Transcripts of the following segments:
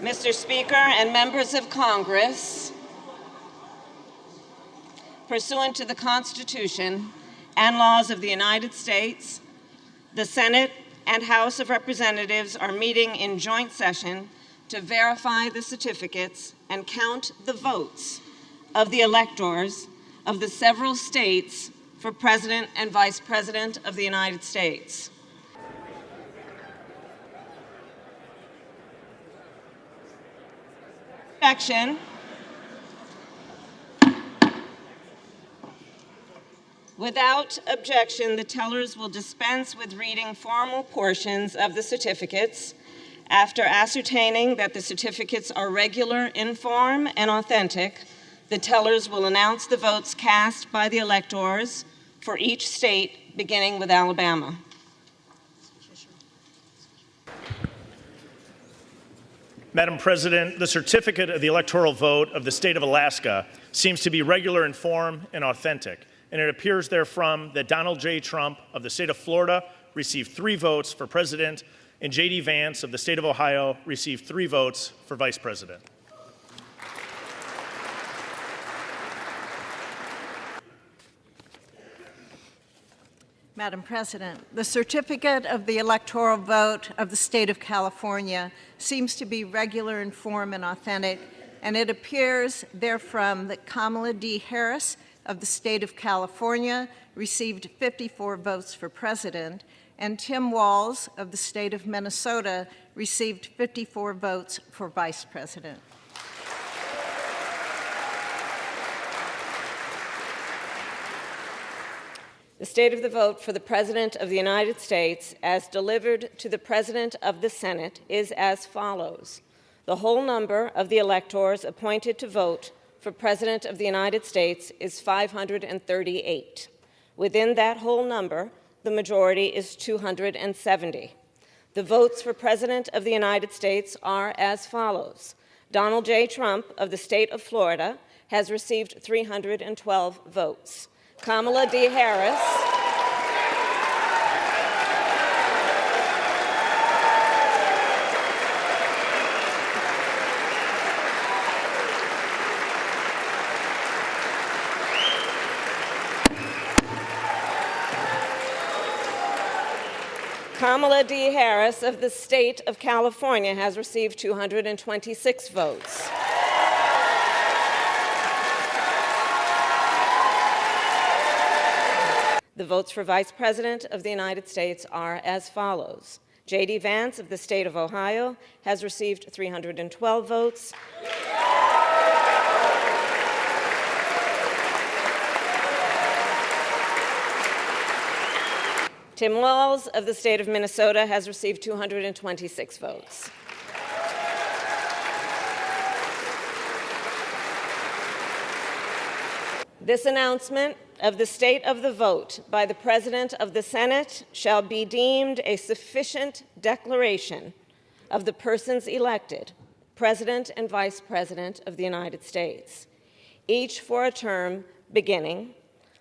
Mr. Speaker and members of Congress, pursuant to the Constitution and laws of the United States, the Senate and House of Representatives are meeting in joint session to verify the certificates and count the votes of the electors of the several states for President and Vice President of the United States. Without objection, the tellers will dispense with reading formal portions of the certificates. After ascertaining that the certificates are regular in form and authentic, the tellers will announce the votes cast by the electors for each state, beginning with Alabama. Madam President, the certificate of the electoral vote of the state of Alaska seems to be regular in form and authentic, and it appears therefrom that Donald J. Trump of the state of Florida received 3 votes for president, and J.D. Vance of the state of Ohio received 3 votes for vice president. Madam President, the certificate of the electoral vote of the state of California seems to be regular in form and authentic, and it appears therefrom that Kamala D. Harris of the state of California received 54 votes for president, and Tim Walz of the state of Minnesota received 54 votes for vice president. The state of the vote for the President of the United States, as delivered to the President of the Senate, is as follows. The whole number of the electors appointed to vote for President of the United States is 538. Within that whole number, the majority is 270. The votes for President of the United States are as follows. Donald J. Trump of the state of Florida has received 312 votes. Kamala D. Harris Kamala D. Harris of the state of California has received 226 votes. The votes for Vice President of the United States are as follows. J.D. Vance of the state of Ohio has received 312 votes. Tim Walz of the state of Minnesota has received 226 votes. This announcement of the state of the vote by the President of the Senate shall be deemed a sufficient declaration of the persons elected President and Vice President of the United States, each for a term beginning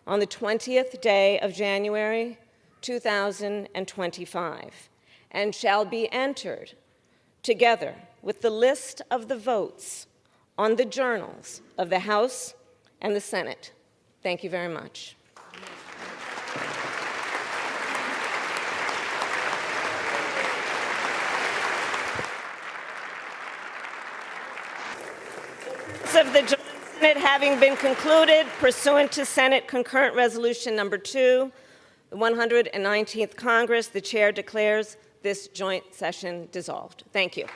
on the 20th day of January 2025, and shall be entered together with the list of the votes on the journals of the House and the Senate. Thank you very much. Of the Senate having been concluded pursuant to Senate Concurrent Resolution Number 2, the 119th Congress, the chair declares this joint session dissolved. Thank you.